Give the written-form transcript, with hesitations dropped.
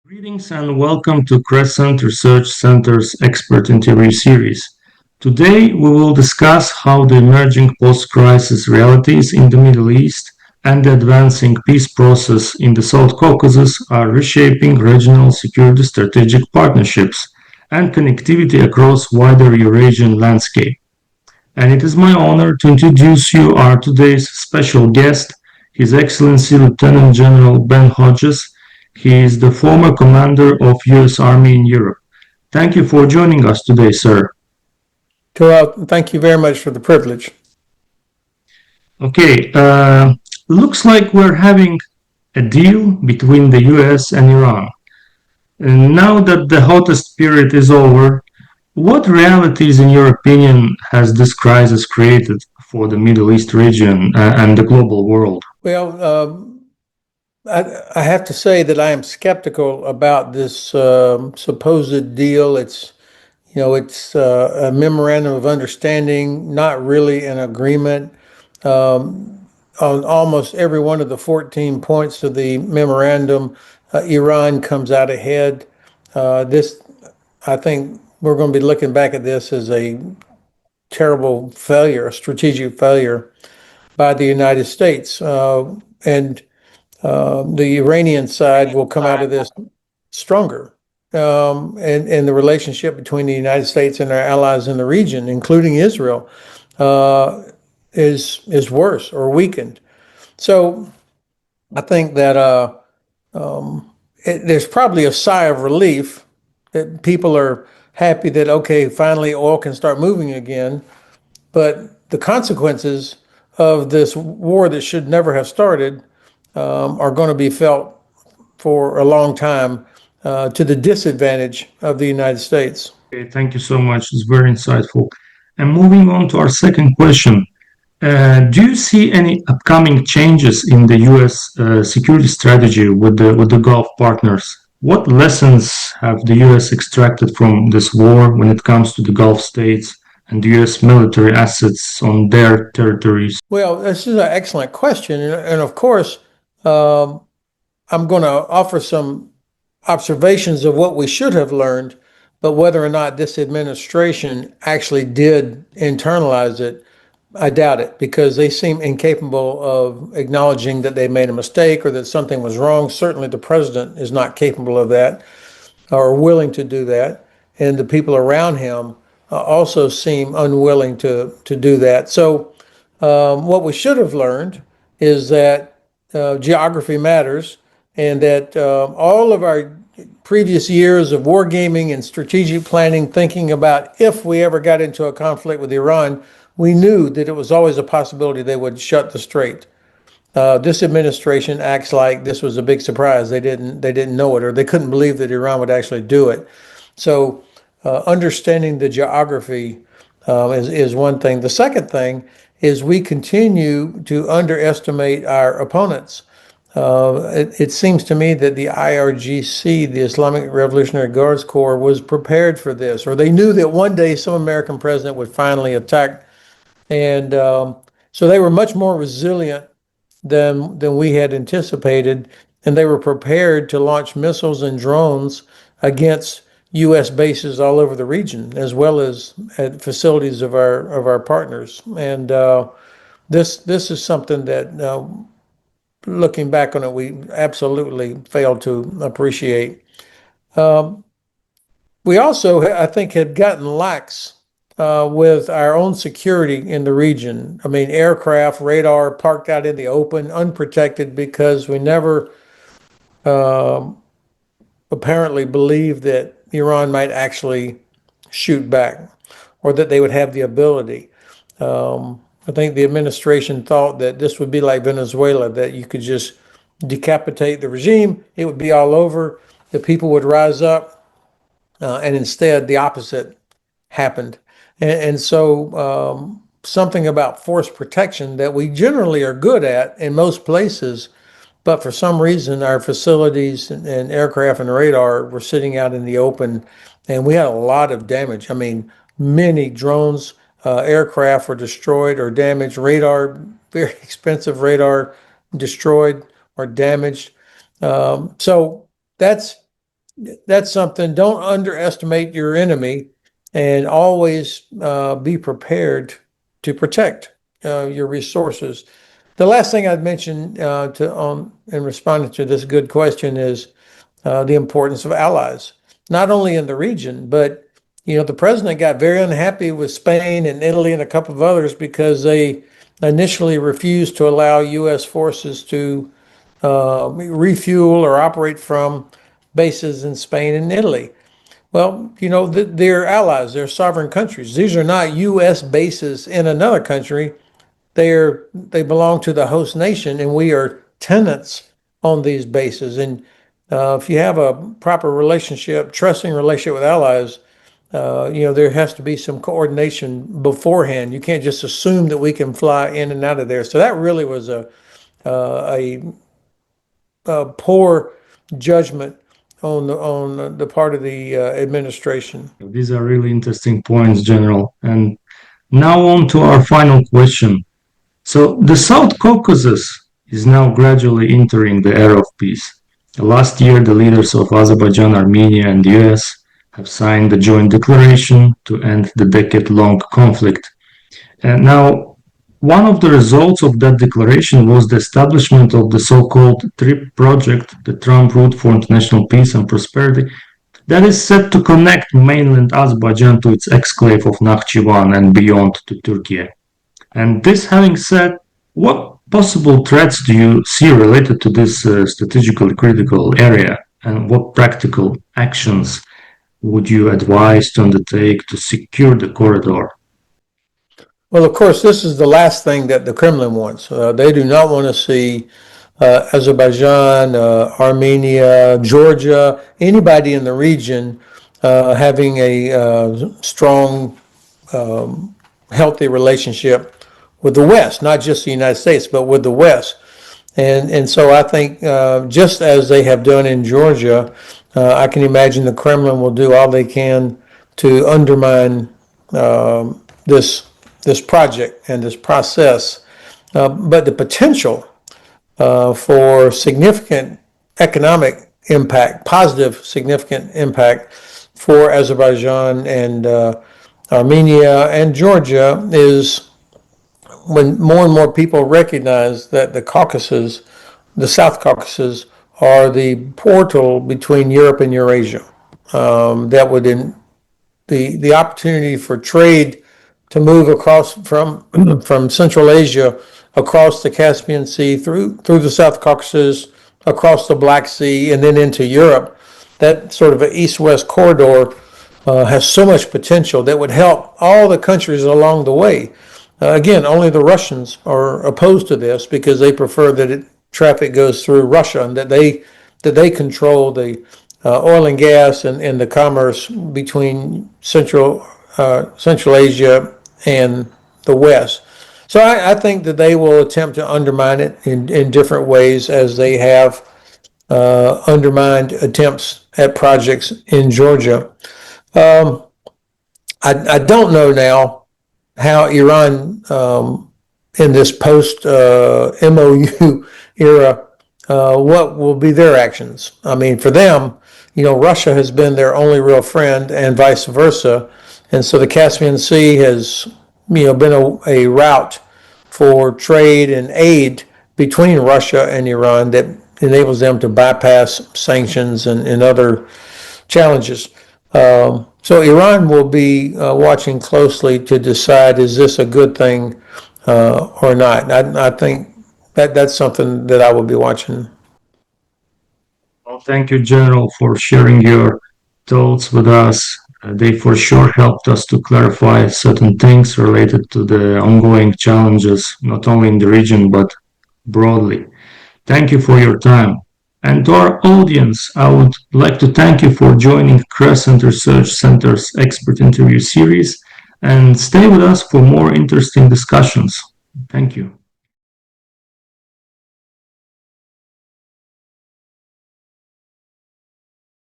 Greetings and welcome to Crescent Research Center's Expert Interview Series. Today we will discuss how the emerging post-crisis realities in the Middle East and the advancing peace process in the South Caucasus are reshaping regional security strategic partnerships and connectivity across wider Eurasian landscape. And it is my honor to introduce you our today's special guest, His Excellency Lieutenant General Ben Hodges. He is the former commander of U.S. Army in Europe. Thank you for joining us today, sir. Terrell, thank you very much for the privilege. Okay, looks like we're having a deal between the U.S. and Iran. And now that the hottest period is over, what realities, in your opinion, has this crisis created for the Middle East region and the global world? Well, I have to say that I am skeptical about this supposed deal. It's a memorandum of understanding, not really an agreement. On almost every one of the 14 points of the memorandum, Iran comes out ahead. This, I think, we're going to be looking back at this as a terrible failure, a strategic failure by the United States. And the Iranian side will come out of this stronger. And the relationship between the United States and our allies in the region, including Israel, is worse or weakened. So I think that there's probably a sigh of relief that people are happy that, okay, finally oil can start moving again. But the consequences of this war that should never have started are going to be felt for a long time to the disadvantage of the United States. Okay, thank you so much. It's very insightful. And moving on to our second question, do you see any upcoming changes in the U.S. Security strategy with the Gulf partners? What lessons have the U.S. extracted from this war when it comes to the Gulf states and the U.S. military assets on their territories? Well, this is an excellent question. And of course, I'm going to offer some observations of what we should have learned, but whether or not this administration actually did internalize it, I doubt it, because they seem incapable of acknowledging that they made a mistake or that something was wrong. Certainly, the president is not capable of that or willing to do that, and the people around him also seem unwilling to do that. So, what we should have learned is that geography matters, and that all of our previous years of wargaming and strategic planning, thinking about if we ever got into a conflict with Iran, we knew that it was always a possibility they would shut the strait. This administration acts like this was a big surprise. They didn't know it, or they couldn't believe that Iran would actually do it. So, understanding the geography is one thing. The second thing is we continue to underestimate our opponents. It seems to me that the IRGC, the Islamic Revolutionary Guards Corps, was prepared for this, or they knew that one day some American president would finally attack, and so they were much more resilient than we had anticipated, and they were prepared to launch missiles and drones against U.S. bases all over the region, as well as at facilities of our partners. And this is something that, looking back on it, we absolutely failed to appreciate. We also, I think, had gotten lax with our own security in the region. I mean, aircraft, radar parked out in the open, unprotected, because we never apparently believed that Iran might actually shoot back, or that they would have the ability. I think the administration thought that this would be like Venezuela, that you could just decapitate the regime, it would be all over, the people would rise up, and instead the opposite happened. And so something about force protection that we generally are good at in most places, but for some reason our facilities and aircraft and radar were sitting out in the open, and we had a lot of damage. I mean, many drones, aircraft were destroyed or damaged, radar, very expensive radar, destroyed or damaged. So that's that's something. Don't underestimate your enemy, and always be prepared to protect your resources. The last thing I'd mention in responding to this good question is the importance of allies, not only in the region, but the president got very unhappy with Spain and Italy and a couple of others because they initially refused to allow U.S. forces to refuel or operate from bases in Spain and Italy. Well, they're allies, they're sovereign countries. These are not U.S. bases in another country. They belong to the host nation, and we are tenants on these bases. And if you have a proper relationship, trusting relationship with allies, there has to be some coordination beforehand. You can't just assume that we can fly in and out of there. So that really was a poor judgment on the part of the administration. These are really interesting points, General. And now on to our final question. So the South Caucasus is now gradually entering the era of peace. Last year, the leaders of Azerbaijan, Armenia, and the US have signed a joint declaration to end the decade-long conflict. And now, one of the results of that declaration was the establishment of the so-called TRIP project, the Trump Route for International Peace and Prosperity, that is set to connect mainland Azerbaijan to its exclave of Nakhchivan and beyond to Turkey. And this having said, what possible threats do you see related to this strategically critical area, and what practical actions would you advise to undertake to secure the corridor? Well, of course, this is the last thing that the Kremlin wants. They do not want to see Azerbaijan, Armenia, Georgia, anybody in the region having a strong, healthy relationship with the West, not just the United States, but with the West. And so I think just as they have done in Georgia, I can imagine the Kremlin will do all they can to undermine this project and this process. But the potential for significant economic impact, positive significant impact for Azerbaijan and Armenia and Georgia is when more and more people recognize that the South Caucasus, are the portal between Europe and Eurasia. That would the opportunity for trade to move across from Central Asia across the Caspian Sea through the South Caucasus, across the Black Sea, and then into Europe. That sort of an east-west corridor has so much potential that would help all the countries along the way. Again, only the Russians are opposed to this because they prefer that traffic goes through Russia and that they control the oil and gas and the commerce between Central Asia and the West. So I think that they will attempt to undermine it in different ways, as they have undermined attempts at projects in Georgia. I don't know now how Iran in this post MOU era, what will be their actions. I mean, for them, Russia has been their only real friend and vice versa. And so the Caspian Sea has, been a route for trade and aid between Russia and Iran that enables them to bypass sanctions and other challenges. So Iran will be watching closely to decide, is this a good thing or not? I think that's something that I will be watching. Well, thank you, General, for sharing your thoughts with us. They for sure helped us to clarify certain things related to the ongoing challenges, not only in the region, but broadly. Thank you for your time. And to our audience, I would like to thank you for joining Crescent Research Center's expert interview series, and stay with us for more interesting discussions. Thank you.